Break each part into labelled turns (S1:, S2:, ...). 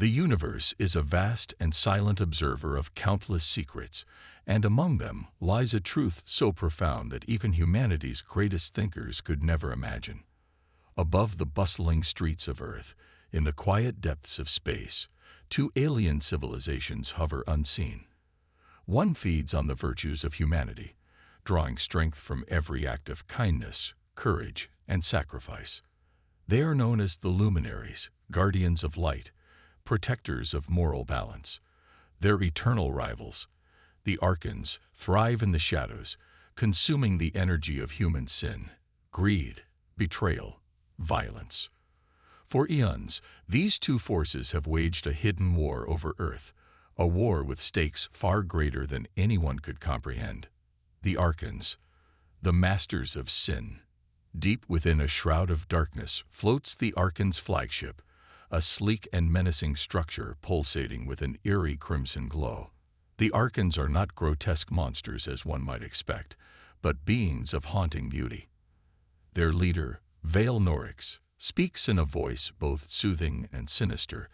S1: The universe is a vast and silent observer of countless secrets, and among them lies a truth so profound that even humanity's greatest thinkers could never imagine. Above the bustling streets of Earth, in the quiet depths of space, two alien civilizations hover unseen. One feeds on the virtues of humanity, drawing strength from every act of kindness, courage, and sacrifice. They are known as the Luminaries, guardians of light, protectors of moral balance. Their eternal rivals, the Archons, thrive in the shadows, consuming the energy of human sin, greed, betrayal, violence. For eons, these two forces have waged a hidden war over Earth, a war with stakes far greater than anyone could comprehend. The Archons, the masters of sin. Deep within a shroud of darkness floats the Archon's flagship, a sleek and menacing structure pulsating with an eerie crimson glow. The Archons are not grotesque monsters as one might expect, but beings of haunting beauty. Their leader, Vale Norix, speaks in a voice both soothing and sinister,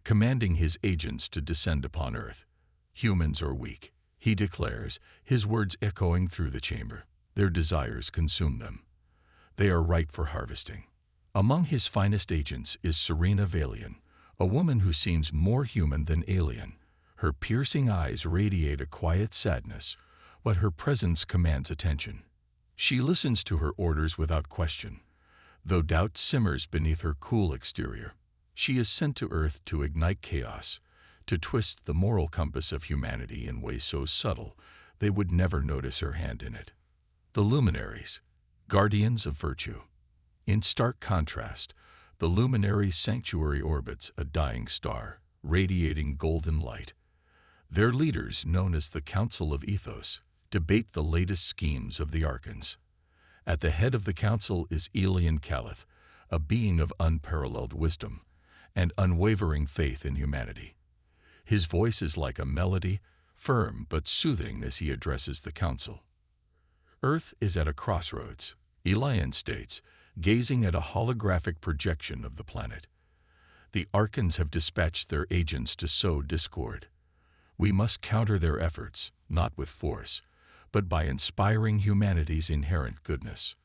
S1: commanding his agents to descend upon Earth. Humans are weak, he declares, his words echoing through the chamber. Their desires consume them. They are ripe for harvesting. Among his finest agents is Serena Veylian, a woman who seems more human than alien. Her piercing eyes radiate a quiet sadness, but her presence commands attention. She listens to her orders without question, though doubt simmers beneath her cool exterior. She is sent to Earth to ignite chaos, to twist the moral compass of humanity in ways so subtle they would never notice her hand in it. The Luminaries, guardians of virtue. In stark contrast, the Luminary's sanctuary orbits a dying star, radiating golden light. Their leaders, known as the Council of Ethos, debate the latest schemes of the Archons. At the head of the council is Elian Calith, a being of unparalleled wisdom and unwavering faith in humanity. His voice is like a melody, firm but soothing as he addresses the council. Earth is at a crossroads, Elian states, gazing at a holographic projection of the planet. The Archons have dispatched their agents to sow discord. We must counter their efforts, not with force, but by inspiring humanity's inherent goodness.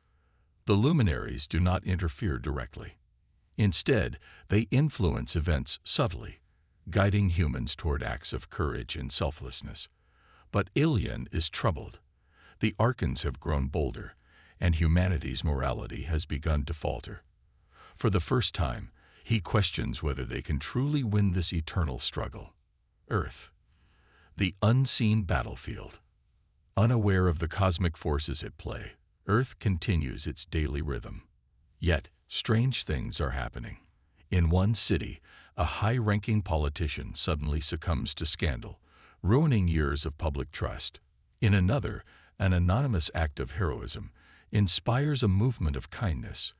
S1: The Luminaries do not interfere directly. Instead, they influence events subtly, guiding humans toward acts of courage and selflessness. But Elian is troubled. The Archons have grown bolder, and humanity's morality has begun to falter. For the first time, he questions whether they can truly win this eternal struggle. Earth, the unseen battlefield. Unaware of the cosmic forces at play, Earth continues its daily rhythm. Yet, strange things are happening. In one city, a high-ranking politician suddenly succumbs to scandal, ruining years of public trust. In another, an anonymous act of heroism inspires a movement of kindness.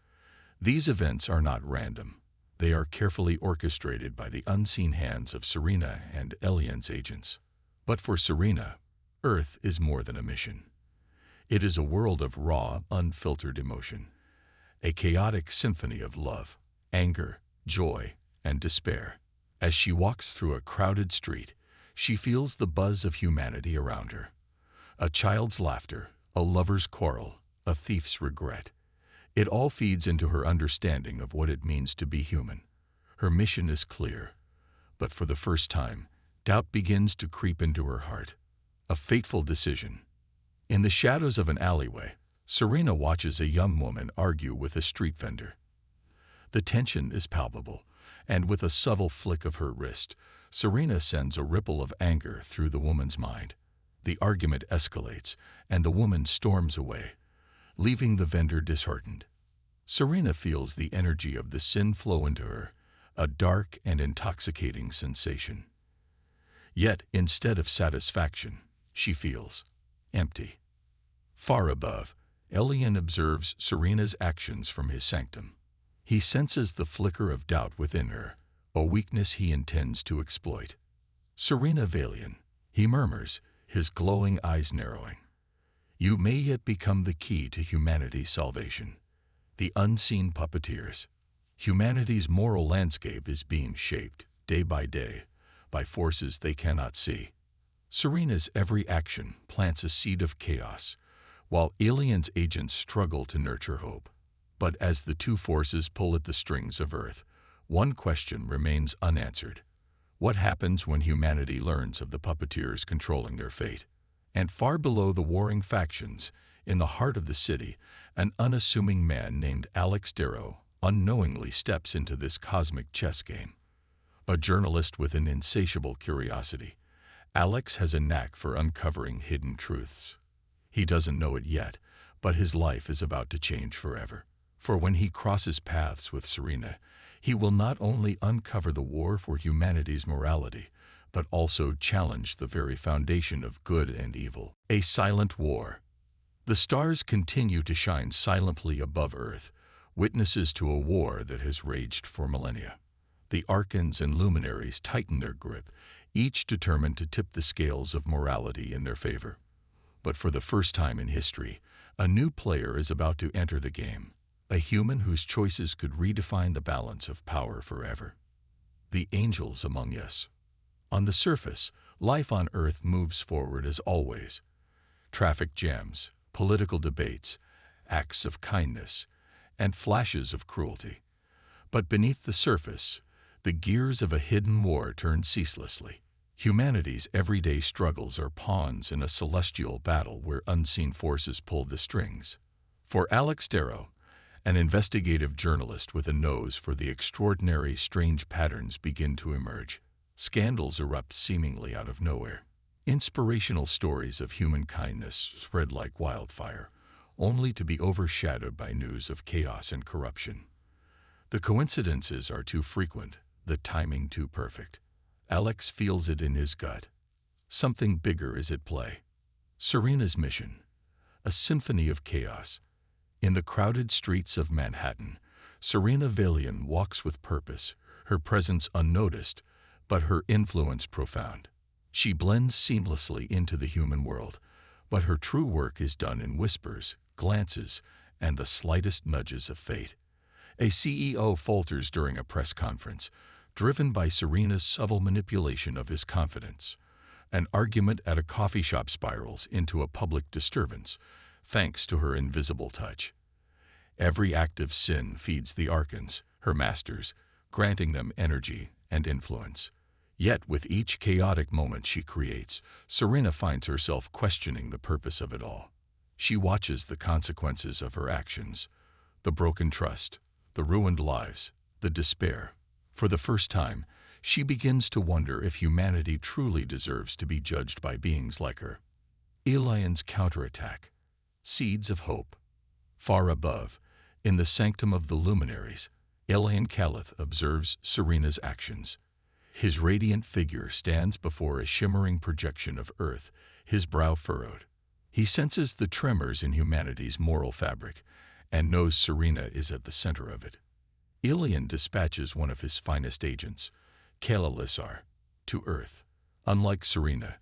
S1: These events are not random. They are carefully orchestrated by the unseen hands of Serena and Elian's agents. But for Serena, Earth is more than a mission. It is a world of raw, unfiltered emotion, a chaotic symphony of love, anger, joy, and despair. As she walks through a crowded street, she feels the buzz of humanity around her. A child's laughter, a lover's quarrel, a thief's regret. It all feeds into her understanding of what it means to be human. Her mission is clear, but for the first time, doubt begins to creep into her heart. A fateful decision. In the shadows of an alleyway, Serena watches a young woman argue with a street vendor. The tension is palpable, and with a subtle flick of her wrist, Serena sends a ripple of anger through the woman's mind. The argument escalates, and the woman storms away, leaving the vendor disheartened. Serena feels the energy of the sin flow into her, a dark and intoxicating sensation. Yet, instead of satisfaction, she feels empty. Far above, Elian observes Serena's actions from his sanctum. He senses the flicker of doubt within her, a weakness he intends to exploit. Serena Veylian, he murmurs, his glowing eyes narrowing. You may yet become the key to humanity's salvation. The unseen puppeteers. Humanity's moral landscape is being shaped, day by day, by forces they cannot see. Serena's every action plants a seed of chaos, while Alien's agents struggle to nurture hope. But as the two forces pull at the strings of Earth, one question remains unanswered. What happens when humanity learns of the puppeteers controlling their fate? And far below the warring factions, in the heart of the city, an unassuming man named Alex Darrow unknowingly steps into this cosmic chess game. A journalist with an insatiable curiosity, Alex has a knack for uncovering hidden truths. He doesn't know it yet, but his life is about to change forever. For when he crosses paths with Serena, he will not only uncover the war for humanity's morality, but also challenge the very foundation of good and evil. A silent war. The stars continue to shine silently above Earth, witnesses to a war that has raged for millennia. The Archons and Luminaries tighten their grip, each determined to tip the scales of morality in their favor. But for the first time in history, a new player is about to enter the game, a human whose choices could redefine the balance of power forever. The angels among us. On the surface, life on Earth moves forward as always. Traffic jams, political debates, acts of kindness, and flashes of cruelty. But beneath the surface, the gears of a hidden war turn ceaselessly. Humanity's everyday struggles are pawns in a celestial battle where unseen forces pull the strings. For Alex Darrow, an investigative journalist with a nose for the extraordinary, strange patterns begin to emerge. Scandals erupt seemingly out of nowhere. Inspirational stories of human kindness spread like wildfire, only to be overshadowed by news of chaos and corruption. The coincidences are too frequent, the timing too perfect. Alex feels it in his gut. Something bigger is at play. Serena's mission, a symphony of chaos. In the crowded streets of Manhattan, Serena Veylian walks with purpose, her presence unnoticed, but her influence profound. She blends seamlessly into the human world, but her true work is done in whispers, glances, and the slightest nudges of fate. A CEO falters during a press conference, driven by Serena's subtle manipulation of his confidence. An argument at a coffee shop spirals into a public disturbance, thanks to her invisible touch. Every act of sin feeds the Archons, her masters, granting them energy and influence. Yet with each chaotic moment she creates, Serena finds herself questioning the purpose of it all. She watches the consequences of her actions, the broken trust, the ruined lives, the despair. For the first time, she begins to wonder if humanity truly deserves to be judged by beings like her. Alien's counterattack. Seeds of hope. Far above, in the sanctum of the Luminaries, Alien Calith observes Serena's actions. His radiant figure stands before a shimmering projection of Earth, his brow furrowed. He senses the tremors in humanity's moral fabric, and knows Serena is at the center of it. Alien dispatches one of his finest agents, Kaela Lysar, to Earth. Unlike Serena,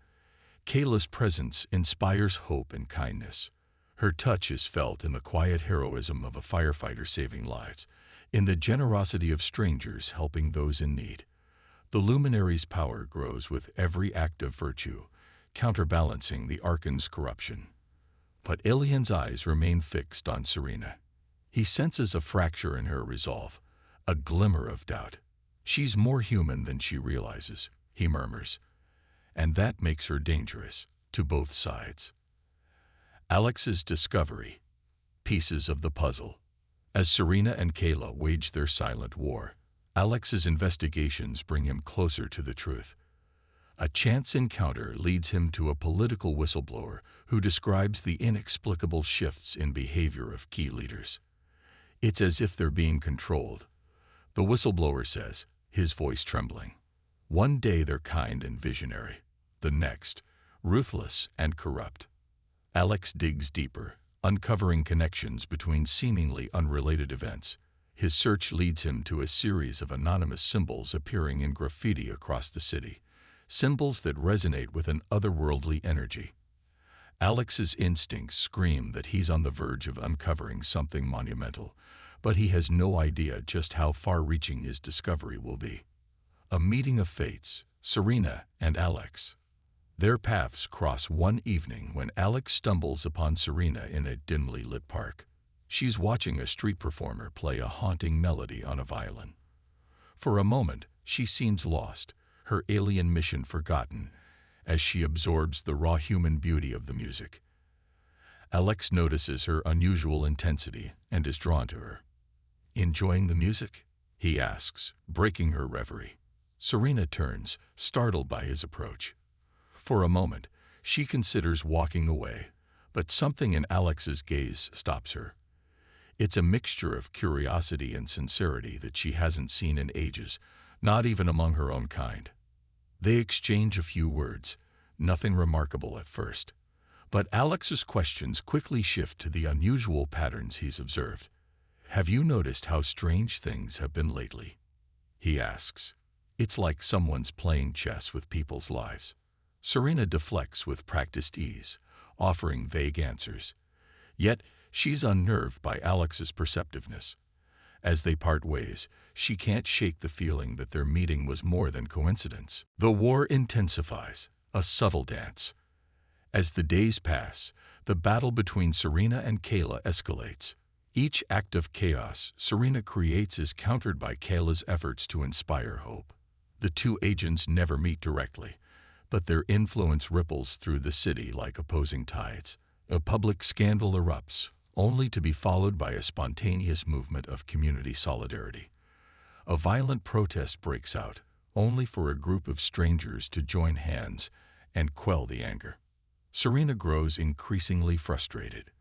S1: Kaela's presence inspires hope and kindness. Her touch is felt in the quiet heroism of a firefighter saving lives, in the generosity of strangers helping those in need. The Luminary's power grows with every act of virtue, counterbalancing the Archon's corruption. But Alien's eyes remain fixed on Serena. He senses a fracture in her resolve, a glimmer of doubt. She's more human than she realizes, he murmurs, and that makes her dangerous to both sides. Alex's discovery. Pieces of the puzzle. As Serena and Kaela wage their silent war, Alex's investigations bring him closer to the truth. A chance encounter leads him to a political whistleblower who describes the inexplicable shifts in behavior of key leaders. It's as if they're being controlled. The whistleblower says, his voice trembling. One day they're kind and visionary, the next, ruthless and corrupt. Alex digs deeper, uncovering connections between seemingly unrelated events. His search leads him to a series of anonymous symbols appearing in graffiti across the city, symbols that resonate with an otherworldly energy. Alex's instincts scream that he's on the verge of uncovering something monumental, but he has no idea just how far-reaching his discovery will be. A meeting of fates, Serena and Alex. Their paths cross one evening when Alex stumbles upon Serena in a dimly lit park. She's watching a street performer play a haunting melody on a violin. For a moment, she seems lost, her alien mission forgotten, as she absorbs the raw human beauty of the music. Alex notices her unusual intensity and is drawn to her. "Enjoying the music?" he asks, breaking her reverie. Serena turns, startled by his approach. For a moment, she considers walking away, but something in Alex's gaze stops her. It's a mixture of curiosity and sincerity that she hasn't seen in ages, not even among her own kind. They exchange a few words, nothing remarkable at first. But Alex's questions quickly shift to the unusual patterns he's observed. "Have you noticed how strange things have been lately?" he asks. It's like someone's playing chess with people's lives. Serena deflects with practiced ease, offering vague answers. Yet, she's unnerved by Alex's perceptiveness. As they part ways, she can't shake the feeling that their meeting was more than coincidence. The war intensifies, a subtle dance. As the days pass, the battle between Serena and Kaela escalates. Each act of chaos Serena creates is countered by Kaela's efforts to inspire hope. The two agents never meet directly, but their influence ripples through the city like opposing tides. A public scandal erupts, only to be followed by a spontaneous movement of community solidarity. A violent protest breaks out, only for a group of strangers to join hands and quell the anger. Serena grows increasingly frustrated.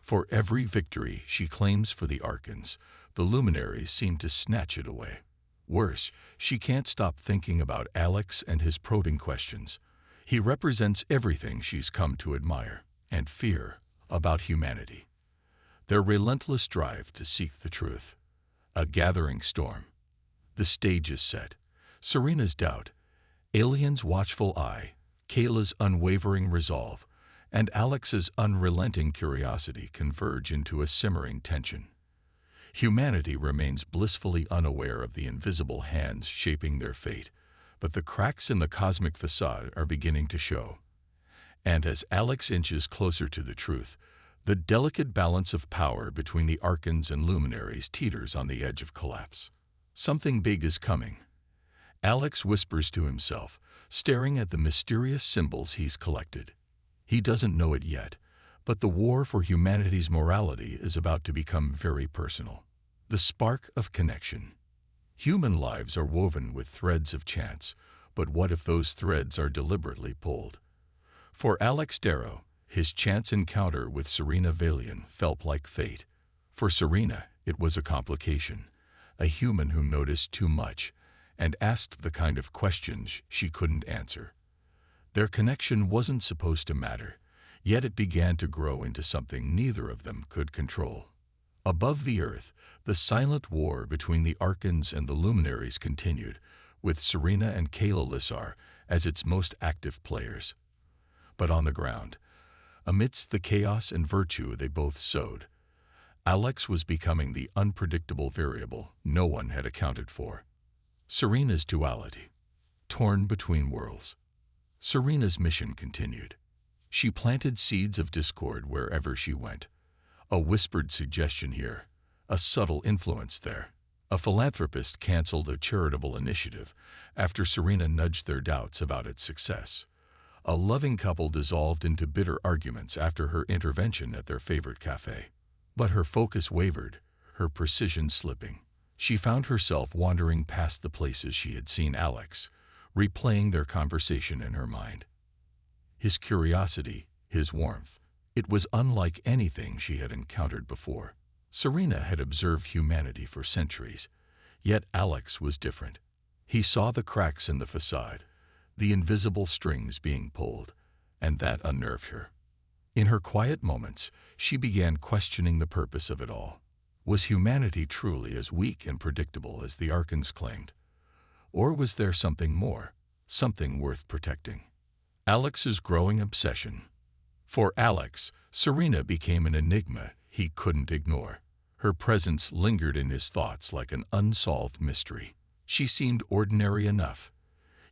S1: For every victory she claims for the Archons, the Luminaries seem to snatch it away. Worse, she can't stop thinking about Alex and his probing questions. He represents everything she's come to admire and fear about humanity. Their relentless drive to seek the truth. A gathering storm. The stage is set. Serena's doubt, Alien's watchful eye, Kaela's unwavering resolve, and Alex's unrelenting curiosity converge into a simmering tension. Humanity remains blissfully unaware of the invisible hands shaping their fate, but the cracks in the cosmic facade are beginning to show. And as Alex inches closer to the truth, the delicate balance of power between the Archons and Luminaries teeters on the edge of collapse. Something big is coming. Alex whispers to himself, staring at the mysterious symbols he's collected. He doesn't know it yet, but the war for humanity's morality is about to become very personal. The spark of connection. Human lives are woven with threads of chance, but what if those threads are deliberately pulled? For Alex Darrow, his chance encounter with Serena Veylian felt like fate. For Serena, it was a complication, a human who noticed too much and asked the kind of questions she couldn't answer. Their connection wasn't supposed to matter, yet it began to grow into something neither of them could control. Above the earth, the silent war between the Archons and the Luminaries continued, with Serena and Kaela Lysar as its most active players. But on the ground, amidst the chaos and virtue they both sowed, Alex was becoming the unpredictable variable no one had accounted for. Serena's duality, torn between worlds. Serena's mission continued. She planted seeds of discord wherever she went. A whispered suggestion here, a subtle influence there. A philanthropist canceled a charitable initiative after Serena nudged their doubts about its success. A loving couple dissolved into bitter arguments after her intervention at their favorite cafe. But her focus wavered, her precision slipping. She found herself wandering past the places she had seen Alex, replaying their conversation in her mind. His curiosity, his warmth, it was unlike anything she had encountered before. Serena had observed humanity for centuries, yet Alex was different. He saw the cracks in the facade, the invisible strings being pulled, and that unnerved her. In her quiet moments, she began questioning the purpose of it all. Was humanity truly as weak and predictable as the Archons claimed? Or was there something more, something worth protecting? Alex's growing obsession. For Alex, Serena became an enigma he couldn't ignore. Her presence lingered in his thoughts like an unsolved mystery. She seemed ordinary enough,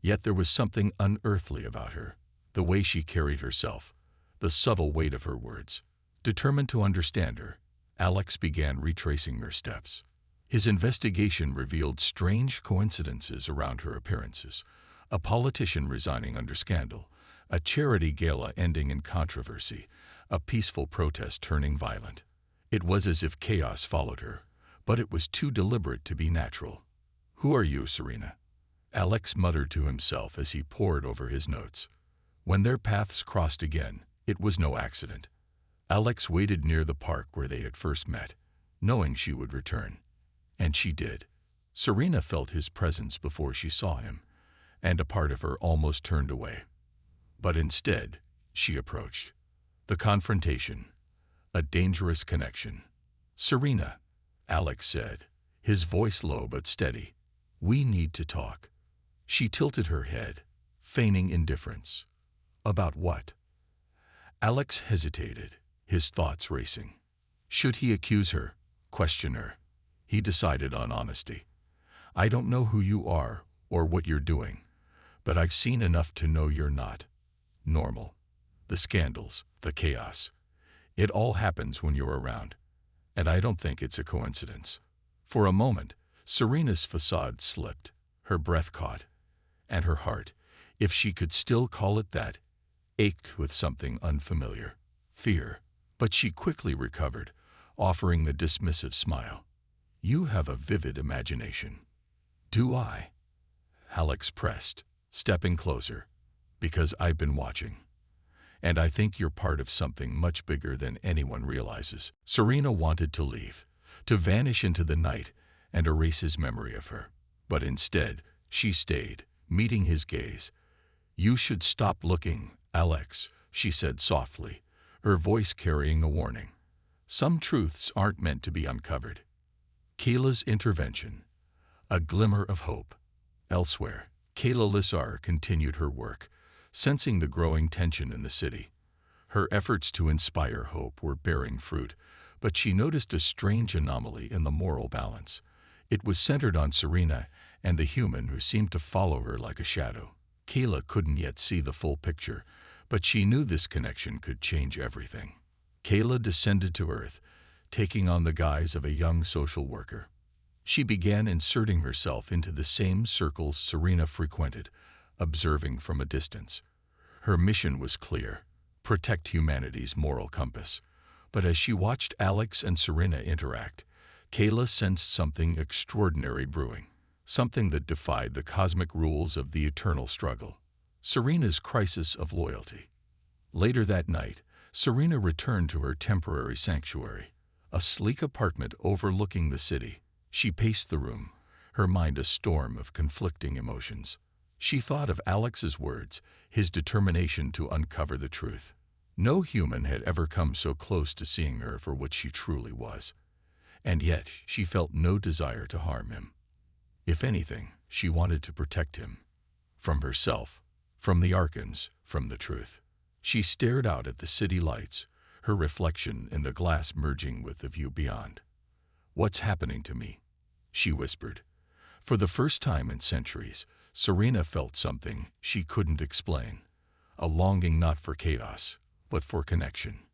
S1: yet there was something unearthly about her, the way she carried herself, the subtle weight of her words. Determined to understand her, Alex began retracing her steps. His investigation revealed strange coincidences around her appearances: a politician resigning under scandal, a charity gala ending in controversy, a peaceful protest turning violent. It was as if chaos followed her, but it was too deliberate to be natural. "Who are you, Serena?" Alex muttered to himself as he pored over his notes. When their paths crossed again, it was no accident. Alex waited near the park where they had first met, knowing she would return. And she did. Serena felt his presence before she saw him, and a part of her almost turned away. But instead, she approached. The confrontation. A dangerous connection. "Serena," Alex said, his voice low but steady, "we need to talk." She tilted her head, feigning indifference. "About what?" Alex hesitated, his thoughts racing. Should he accuse her, question her? He decided on honesty. "I don't know who you are or what you're doing, but I've seen enough to know you're not normal. The scandals, the chaos, it all happens when you're around, and I don't think it's a coincidence." For a moment, Serena's facade slipped, her breath caught, and her heart, if she could still call it that, ached with something unfamiliar, fear. But she quickly recovered, offering the dismissive smile. "You have a vivid imagination." "Do I?" Alex pressed, stepping closer. "Because I've been watching. And I think you're part of something much bigger than anyone realizes." Serena wanted to leave, to vanish into the night and erase his memory of her. But instead, she stayed, meeting his gaze. "You should stop looking, Alex," she said softly, her voice carrying a warning. "Some truths aren't meant to be uncovered." Kaela's intervention. A glimmer of hope. Elsewhere, Kaela Lysar continued her work, sensing the growing tension in the city. Her efforts to inspire hope were bearing fruit, but she noticed a strange anomaly in the moral balance. It was centered on Serena and the human who seemed to follow her like a shadow. Kaela couldn't yet see the full picture, but she knew this connection could change everything. Kaela descended to Earth, taking on the guise of a young social worker. She began inserting herself into the same circles Serena frequented, observing from a distance. Her mission was clear: protect humanity's moral compass. But as she watched Alex and Serena interact, Kaela sensed something extraordinary brewing, something that defied the cosmic rules of the eternal struggle. Serena's crisis of loyalty. Later that night, Serena returned to her temporary sanctuary, a sleek apartment overlooking the city. She paced the room, her mind a storm of conflicting emotions. She thought of Alex's words, his determination to uncover the truth. No human had ever come so close to seeing her for what she truly was. And yet she felt no desire to harm him. If anything, she wanted to protect him. From herself, from the Archons, from the truth. She stared out at the city lights, her reflection in the glass merging with the view beyond. "What's happening to me?" she whispered. For the first time in centuries, Serena felt something she couldn't explain. A longing not for chaos, but for connection.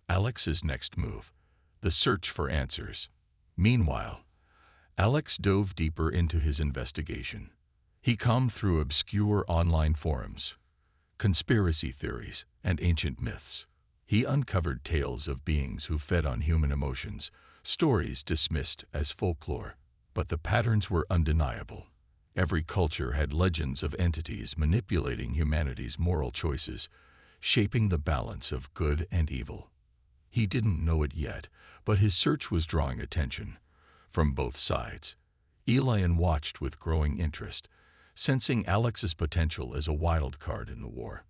S1: Alex's next move. The search for answers. Meanwhile, Alex dove deeper into his investigation. He combed through obscure online forums, conspiracy theories, and ancient myths. He uncovered tales of beings who fed on human emotions, stories dismissed as folklore. But the patterns were undeniable. Every culture had legends of entities manipulating humanity's moral choices, shaping the balance of good and evil. He didn't know it yet, but his search was drawing attention from both sides. Elian watched with growing interest, sensing Alex's potential as a wild card in the war.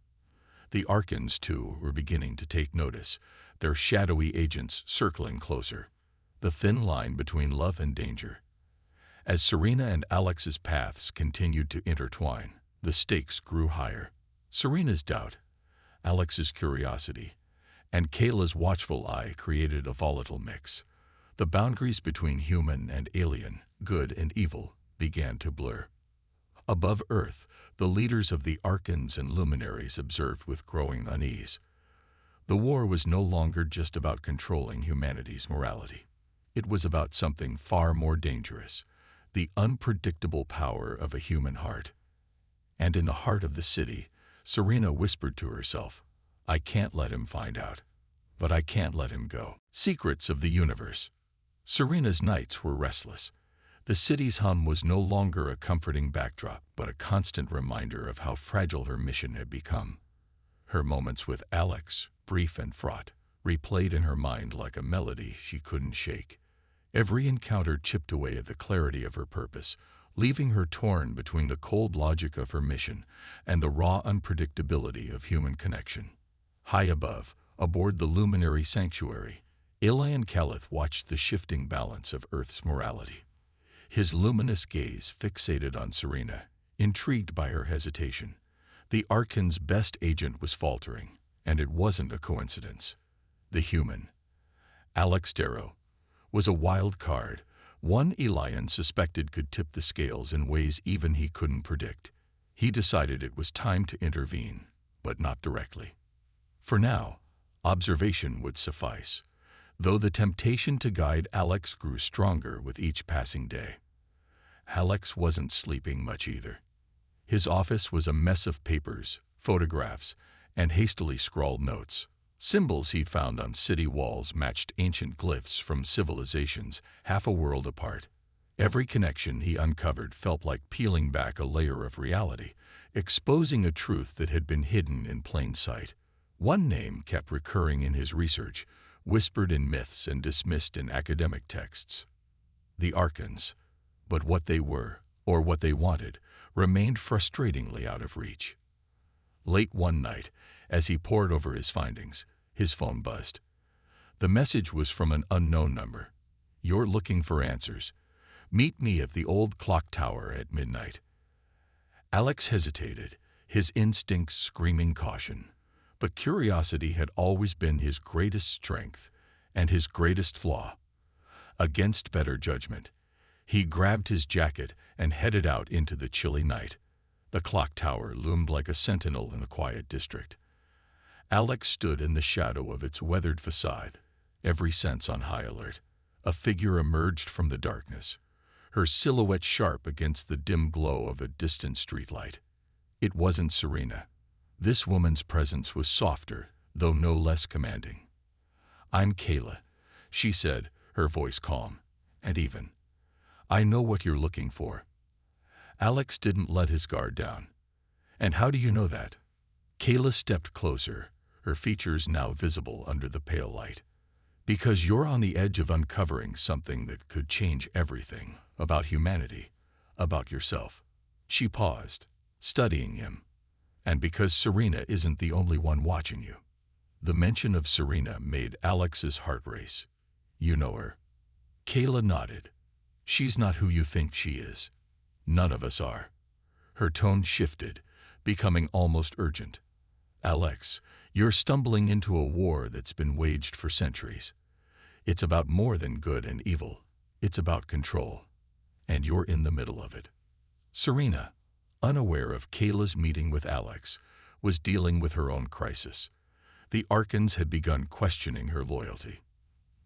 S1: The Archons, too, were beginning to take notice, their shadowy agents circling closer. The thin line between love and danger. As Serena and Alex's paths continued to intertwine, the stakes grew higher. Serena's doubt, Alex's curiosity, and Kaela's watchful eye created a volatile mix. The boundaries between human and alien, good and evil, began to blur. Above Earth, the leaders of the Archons and Luminaries observed with growing unease. The war was no longer just about controlling humanity's morality. It was about something far more dangerous, the unpredictable power of a human heart. And in the heart of the city, Serena whispered to herself, "I can't let him find out, but I can't let him go." Secrets of the universe. Serena's nights were restless. The city's hum was no longer a comforting backdrop, but a constant reminder of how fragile her mission had become. Her moments with Alex, brief and fraught, replayed in her mind like a melody she couldn't shake. Every encounter chipped away at the clarity of her purpose, leaving her torn between the cold logic of her mission and the raw unpredictability of human connection. High above, aboard the Luminary sanctuary, Ilian Calith watched the shifting balance of Earth's morality. His luminous gaze fixated on Serena, intrigued by her hesitation. The Archon's best agent was faltering, and it wasn't a coincidence. The human, Alex Darrow, was a wild card, one Ilian suspected could tip the scales in ways even he couldn't predict. He decided it was time to intervene, but not directly. For now, observation would suffice, though the temptation to guide Alex grew stronger with each passing day. Alex wasn't sleeping much either. His office was a mess of papers, photographs, and hastily scrawled notes. Symbols he'd found on city walls matched ancient glyphs from civilizations half a world apart. Every connection he uncovered felt like peeling back a layer of reality, exposing a truth that had been hidden in plain sight. One name kept recurring in his research, whispered in myths and dismissed in academic texts: the Archons. But what they were, or what they wanted, remained frustratingly out of reach. Late one night, as he pored over his findings, his phone buzzed. The message was from an unknown number. "You're looking for answers. Meet me at the old clock tower at midnight." Alex hesitated, his instincts screaming caution. But curiosity had always been his greatest strength and his greatest flaw. Against better judgment, he grabbed his jacket and headed out into the chilly night. The clock tower loomed like a sentinel in a quiet district. Alex stood in the shadow of its weathered facade, every sense on high alert. A figure emerged from the darkness, her silhouette sharp against the dim glow of a distant streetlight. It wasn't Serena. This woman's presence was softer, though no less commanding. "I'm Kaela," she said, her voice calm and even. "I know what you're looking for." Alex didn't let his guard down. "And how do you know that?" Kaela stepped closer, her features now visible under the pale light. "Because you're on the edge of uncovering something that could change everything about humanity, about yourself." She paused, studying him. "And because Serena isn't the only one watching you." The mention of Serena made Alex's heart race. "You know her?" Kaela nodded. "She's not who you think she is. None of us are." Her tone shifted, becoming almost urgent. "Alex, you're stumbling into a war that's been waged for centuries. It's about more than good and evil. It's about control. And you're in the middle of it." Serena, unaware of Kaela's meeting with Alex, was dealing with her own crisis. The Archons had begun questioning her loyalty.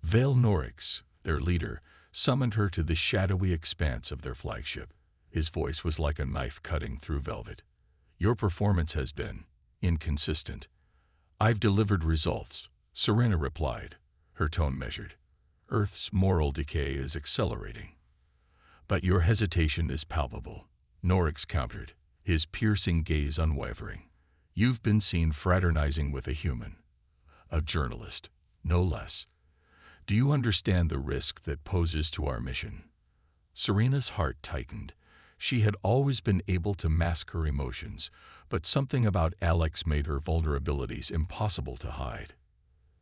S1: Vale Norix, their leader, summoned her to the shadowy expanse of their flagship. His voice was like a knife cutting through velvet. "Your performance has been inconsistent." "I've delivered results," Serena replied, her tone measured. "Earth's moral decay is accelerating." "But your hesitation is palpable," Norix countered, his piercing gaze unwavering. "You've been seen fraternizing with a human. A journalist, no less. Do you understand the risk that poses to our mission?" Serena's heart tightened. She had always been able to mask her emotions, but something about Alex made her vulnerabilities impossible to hide.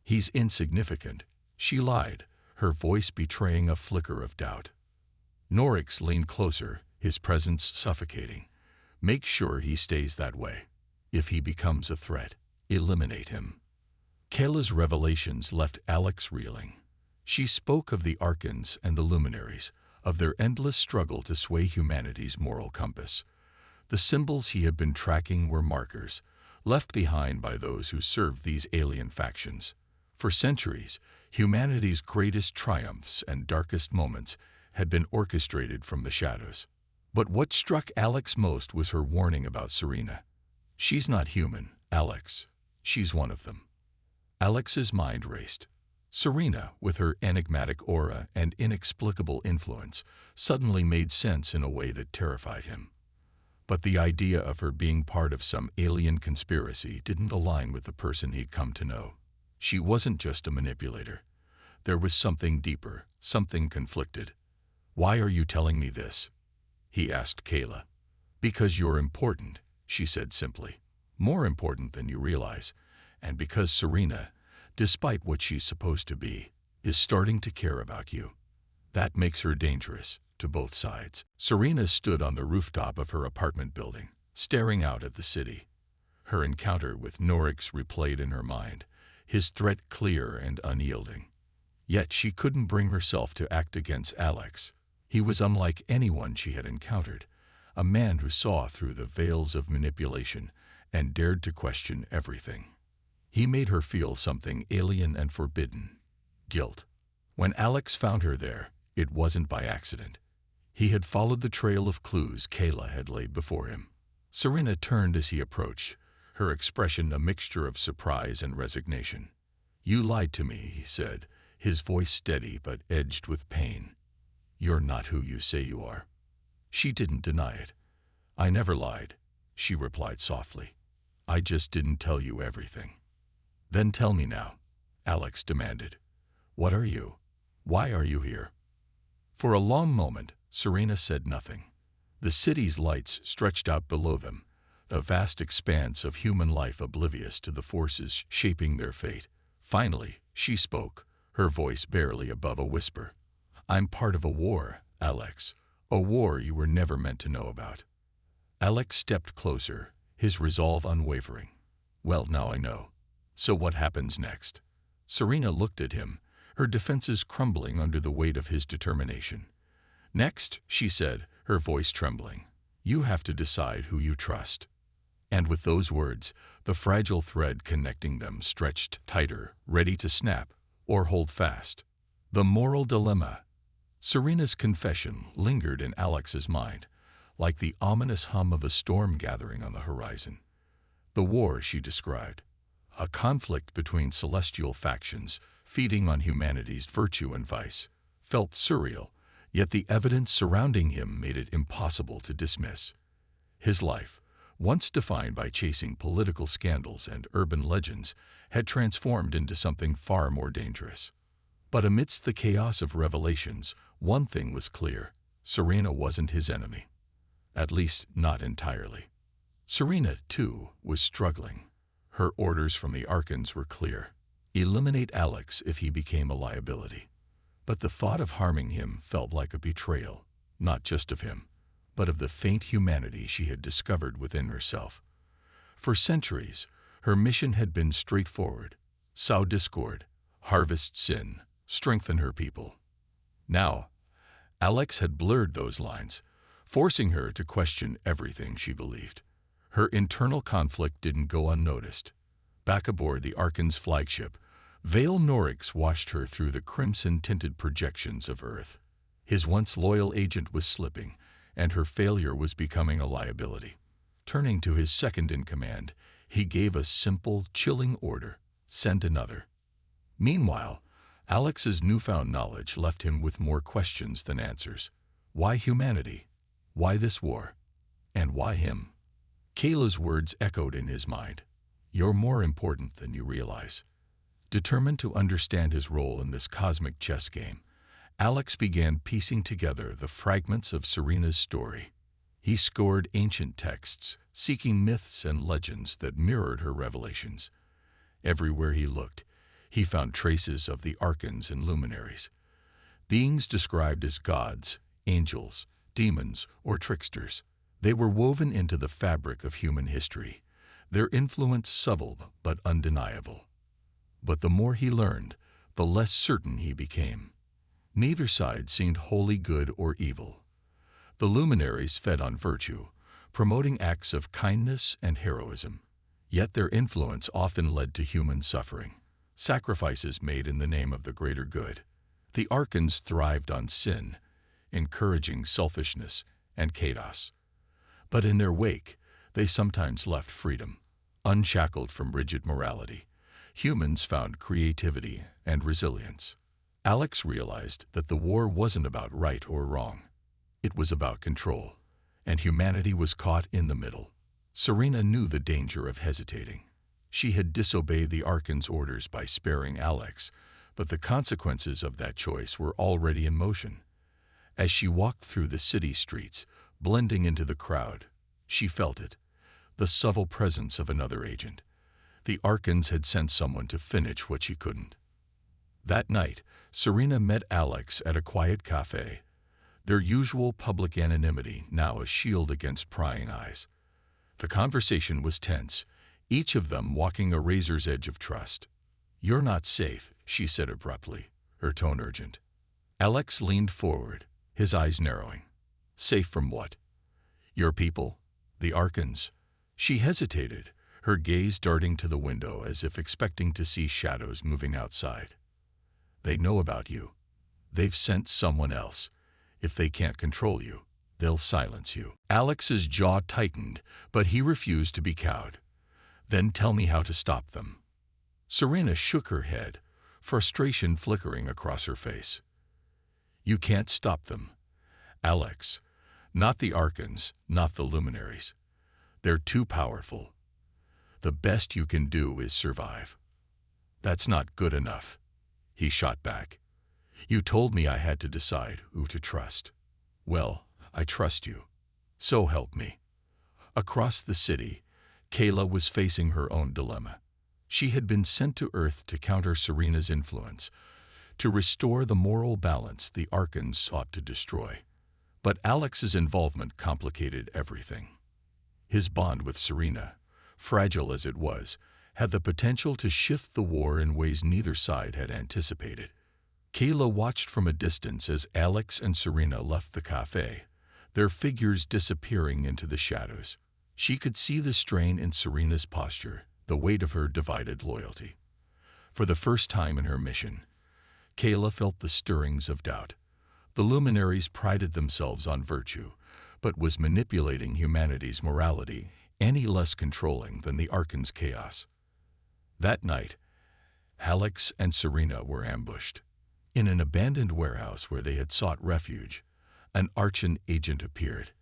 S1: "He's insignificant," she lied, her voice betraying a flicker of doubt. Norix leaned closer, his presence suffocating. "Make sure he stays that way. If he becomes a threat, eliminate him." Kaela's revelations left Alex reeling. She spoke of the Archons and the Luminaries, of their endless struggle to sway humanity's moral compass. The symbols he had been tracking were markers, left behind by those who served these alien factions. For centuries, humanity's greatest triumphs and darkest moments had been orchestrated from the shadows. But what struck Alex most was her warning about Serena. "She's not human, Alex. She's one of them." Alex's mind raced. Serena, with her enigmatic aura and inexplicable influence, suddenly made sense in a way that terrified him. But the idea of her being part of some alien conspiracy didn't align with the person he'd come to know. She wasn't just a manipulator. There was something deeper, something conflicted. "Why are you telling me this?" he asked Kaela. "Because you're important," she said simply. "More important than you realize. And because Serena, despite what she's supposed to be, is starting to care about you. That makes her dangerous, to both sides." Serena stood on the rooftop of her apartment building, staring out at the city. Her encounter with Norix replayed in her mind, his threat clear and unyielding. Yet she couldn't bring herself to act against Alex. He was unlike anyone she had encountered, a man who saw through the veils of manipulation and dared to question everything. He made her feel something alien and forbidden: guilt. When Alex found her there, it wasn't by accident. He had followed the trail of clues Kaela had laid before him. Serena turned as he approached, her expression a mixture of surprise and resignation. "You lied to me," he said, his voice steady but edged with pain. "You're not who you say you are." She didn't deny it. "I never lied," she replied softly. "I just didn't tell you everything." "Then tell me now," Alex demanded. "What are you? Why are you here?" For a long moment, Serena said nothing. The city's lights stretched out below them, a vast expanse of human life oblivious to the forces shaping their fate. Finally, she spoke, her voice barely above a whisper. "I'm part of a war, Alex. A war you were never meant to know about." Alex stepped closer, his resolve unwavering. "Well, now I know. So what happens next?" Serena looked at him, her defenses crumbling under the weight of his determination. "Next," she said, her voice trembling, "you have to decide who you trust." And with those words, the fragile thread connecting them stretched tighter, ready to snap or hold fast. The moral dilemma. Serena's confession lingered in Alex's mind, like the ominous hum of a storm gathering on the horizon. The war, she described, a conflict between celestial factions feeding on humanity's virtue and vice, felt surreal, yet the evidence surrounding him made it impossible to dismiss. His life, once defined by chasing political scandals and urban legends, had transformed into something far more dangerous. But amidst the chaos of revelations, one thing was clear: Serena wasn't his enemy. At least, not entirely. Serena, too, was struggling. Her orders from the Archons were clear: eliminate Alex if he became a liability. But the thought of harming him felt like a betrayal, not just of him, but of the faint humanity she had discovered within herself. For centuries, her mission had been straightforward: sow discord, harvest sin, strengthen her people. Now, Alex had blurred those lines, forcing her to question everything she believed. Her internal conflict didn't go unnoticed. Back aboard the Archon's flagship, Vale Norix watched her through the crimson-tinted projections of Earth. His once loyal agent was slipping, and her failure was becoming a liability. Turning to his second-in-command, he gave a simple, chilling order: send another. Meanwhile, Alex's newfound knowledge left him with more questions than answers. Why humanity? Why this war? And why him? Kaela's words echoed in his mind. You're more important than you realize. Determined to understand his role in this cosmic chess game, Alex began piecing together the fragments of Serena's story. He scoured ancient texts, seeking myths and legends that mirrored her revelations. Everywhere he looked, he found traces of the Archons and Luminaries, beings described as gods, angels, demons, or tricksters. They were woven into the fabric of human history, their influence subtle but undeniable. But the more he learned, the less certain he became. Neither side seemed wholly good or evil. The Luminaries fed on virtue, promoting acts of kindness and heroism. Yet their influence often led to human suffering, sacrifices made in the name of the greater good. The Archons thrived on sin, encouraging selfishness and chaos. But in their wake, they sometimes left freedom, unshackled from rigid morality. Humans found creativity and resilience. Alex realized that the war wasn't about right or wrong. It was about control, and humanity was caught in the middle. Serena knew the danger of hesitating. She had disobeyed the Archon's orders by sparing Alex, but the consequences of that choice were already in motion. As she walked through the city streets, blending into the crowd, she felt it, the subtle presence of another agent. The Archons had sent someone to finish what she couldn't. That night, Serena met Alex at a quiet cafe, their usual public anonymity now a shield against prying eyes. The conversation was tense, each of them walking a razor's edge of trust. "You're not safe," she said abruptly, her tone urgent. Alex leaned forward, his eyes narrowing. "Safe from what?" "Your people, the Archons." She hesitated, her gaze darting to the window as if expecting to see shadows moving outside. "They know about you. They've sent someone else. If they can't control you, they'll silence you." Alex's jaw tightened, but he refused to be cowed. "Then tell me how to stop them." Serena shook her head, frustration flickering across her face. "You can't stop them, Alex. Not the Archons, not the Luminaries. They're too powerful. The best you can do is survive." "That's not good enough," he shot back. "You told me I had to decide who to trust. Well, I trust you. So help me." Across the city, Kaela was facing her own dilemma. She had been sent to Earth to counter Serena's influence, to restore the moral balance the Archons sought to destroy. But Alex's involvement complicated everything. His bond with Serena, fragile as it was, had the potential to shift the war in ways neither side had anticipated. Kaela watched from a distance as Alex and Serena left the cafe, their figures disappearing into the shadows. She could see the strain in Serena's posture, the weight of her divided loyalty. For the first time in her mission, Kaela felt the stirrings of doubt. The Luminaries prided themselves on virtue, but was manipulating humanity's morality any less controlling than the Archon's chaos. That night, Alex and Serena were ambushed. In an abandoned warehouse where they had sought refuge, an Archon agent appeared,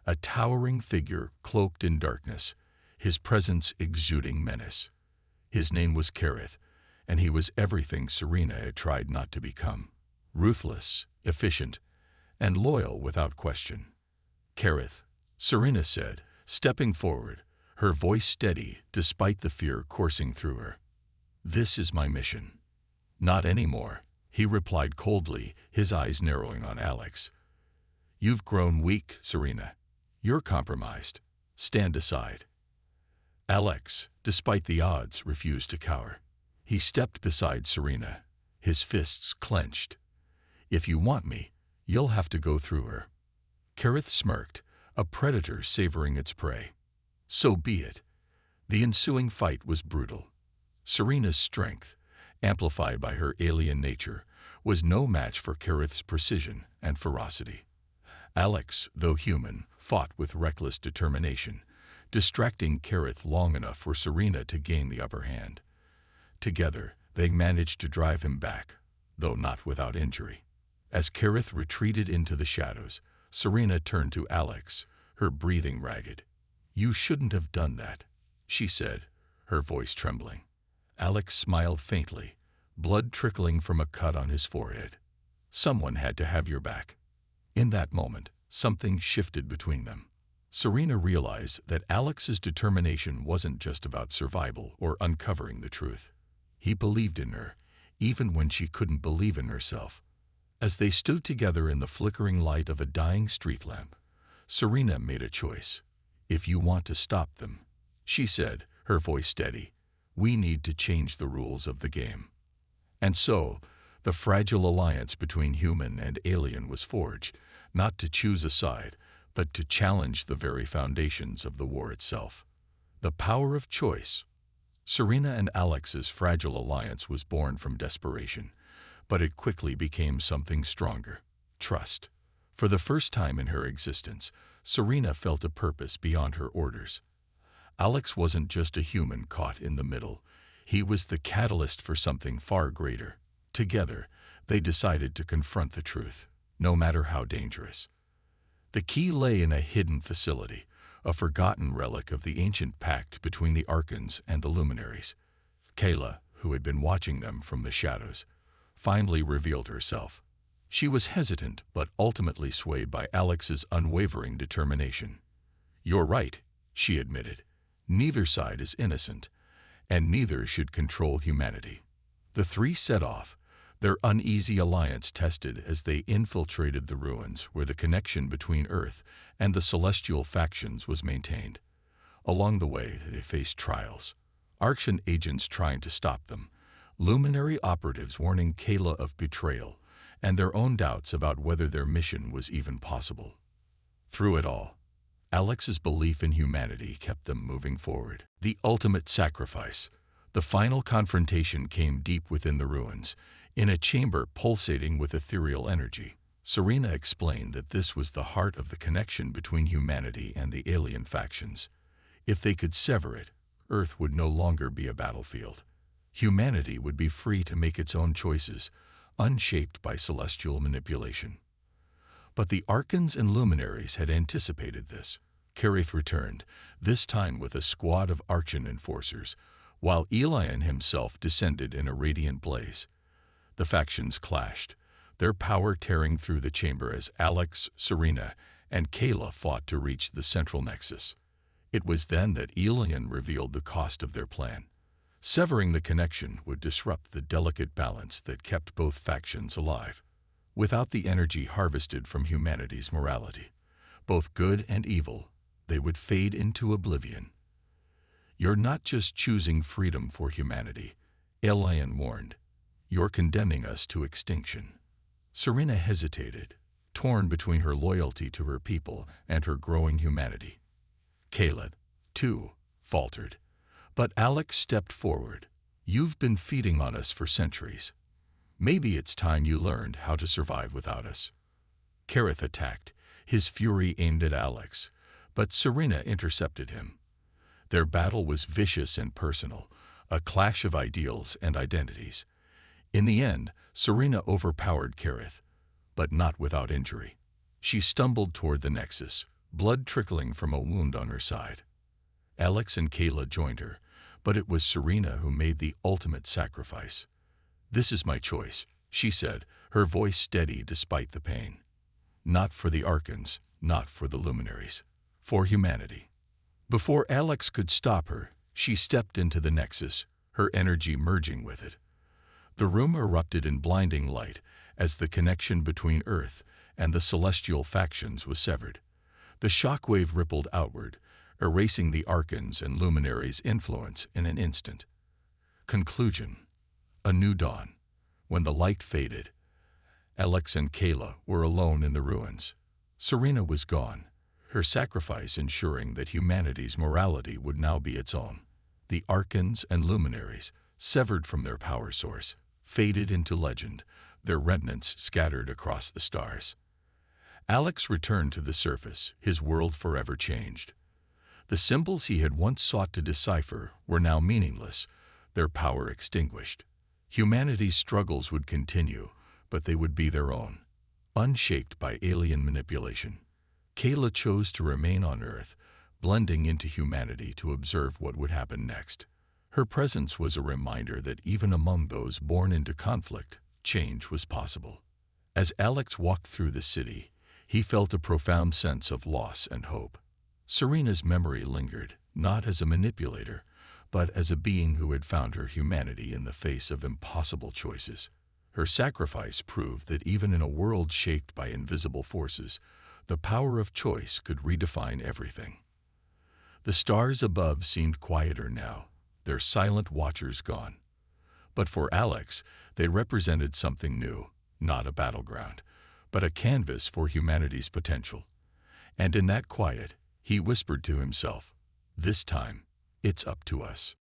S1: a towering figure cloaked in darkness, his presence exuding menace. His name was Kareth, and he was everything Serena had tried not to become: ruthless, efficient, and loyal without question. "Kareth," Serena said, stepping forward, her voice steady despite the fear coursing through her. "This is my mission." "Not anymore," he replied coldly, his eyes narrowing on Alex. "You've grown weak, Serena. You're compromised. Stand aside." Alex, despite the odds, refused to cower. He stepped beside Serena, his fists clenched. "If you want me, you'll have to go through her." Kareth smirked, a predator savoring its prey. So be it. The ensuing fight was brutal. Serena's strength, amplified by her alien nature, was no match for Kareth's precision and ferocity. Alex, though human, fought with reckless determination, distracting Kareth long enough for Serena to gain the upper hand. Together, they managed to drive him back, though not without injury. As Kareth retreated into the shadows, Serena turned to Alex, her breathing ragged. "You shouldn't have done that," she said, her voice trembling. Alex smiled faintly, blood trickling from a cut on his forehead. "Someone had to have your back." In that moment, something shifted between them. Serena realized that Alex's determination wasn't just about survival or uncovering the truth. He believed in her, even when she couldn't believe in herself. As they stood together in the flickering light of a dying street lamp, Serena made a choice. "If you want to stop them," she said, her voice steady, "we need to change the rules of the game." And so, The fragile alliance between human and alien was forged, not to choose a side, but to challenge the very foundations of the war itself. The power of choice. Serena and Alex's fragile alliance was born from desperation, but it quickly became something stronger: trust. For the first time in her existence, Serena felt a purpose beyond her orders. Alex wasn't just a human caught in the middle. He was the catalyst for something far greater. Together, they decided to confront the truth, no matter how dangerous. The key lay in a hidden facility, a forgotten relic of the ancient pact between the Archons and the Luminaries. Kaela, who had been watching them from the shadows, finally revealed herself. She was hesitant, but ultimately swayed by Alex's unwavering determination. "You're right," she admitted. "Neither side is innocent, and neither should control humanity." The three set off, their uneasy alliance tested as they infiltrated the ruins where the connection between Earth and the celestial factions was maintained. Along the way, they faced trials. Archon agents trying to stop them, Luminary operatives warning Kaela of betrayal, and their own doubts about whether their mission was even possible. Through it all, Alex's belief in humanity kept them moving forward. The ultimate sacrifice. The final confrontation came deep within the ruins, in a chamber pulsating with ethereal energy. Serena explained that this was the heart of the connection between humanity and the alien factions. If they could sever it, Earth would no longer be a battlefield. Humanity would be free to make its own choices, unshaped by celestial manipulation. But the Archons and Luminaries had anticipated this. Kerith returned, this time with a squad of Archon enforcers, while Elian himself descended in a radiant blaze. The factions clashed, their power tearing through the chamber as Alex, Serena, and Kaela fought to reach the central nexus. It was then that Elian revealed the cost of their plan. Severing the connection would disrupt the delicate balance that kept both factions alive. Without the energy harvested from humanity's morality, both good and evil, they would fade into oblivion. "You're not just choosing freedom for humanity," Elian warned. "You're condemning us to extinction." Serena hesitated, torn between her loyalty to her people and her growing humanity. Kaela, too, faltered. But Alex stepped forward. "You've been feeding on us for centuries. Maybe it's time you learned how to survive without us." Kerith attacked, his fury aimed at Alex, but Serena intercepted him. Their battle was vicious and personal, a clash of ideals and identities. In the end, Serena overpowered Kerith, but not without injury. She stumbled toward the nexus, blood trickling from a wound on her side. Alex and Kaela joined her, but it was Serena who made the ultimate sacrifice. "This is my choice," she said, her voice steady despite the pain. "Not for the Archons, not for the Luminaries, for humanity." Before Alex could stop her, she stepped into the nexus, her energy merging with it. The room erupted in blinding light as the connection between Earth and the celestial factions was severed. The shockwave rippled outward, erasing the Archons and Luminaries' influence in an instant. Conclusion. A new dawn. When the light faded, Alex and Kaela were alone in the ruins. Serena was gone, her sacrifice ensuring that humanity's morality would now be its own. The Archons and Luminaries, severed from their power source, faded into legend, their remnants scattered across the stars. Alex returned to the surface, his world forever changed. The symbols he had once sought to decipher were now meaningless, their power extinguished. Humanity's struggles would continue, but they would be their own, unshaped by alien manipulation. Kaela chose to remain on Earth, blending into humanity to observe what would happen next. Her presence was a reminder that even among those born into conflict, change was possible. As Alex walked through the city, he felt a profound sense of loss and hope. Serena's memory lingered, not as a manipulator, but as a being who had found her humanity in the face of impossible choices. Her sacrifice proved that even in a world shaped by invisible forces, the power of choice could redefine everything. The stars above seemed quieter now, their silent watchers gone. But for Alex, they represented something new, not a battleground, but a canvas for humanity's potential. And in that quiet, he whispered to himself, "This time, it's up to us."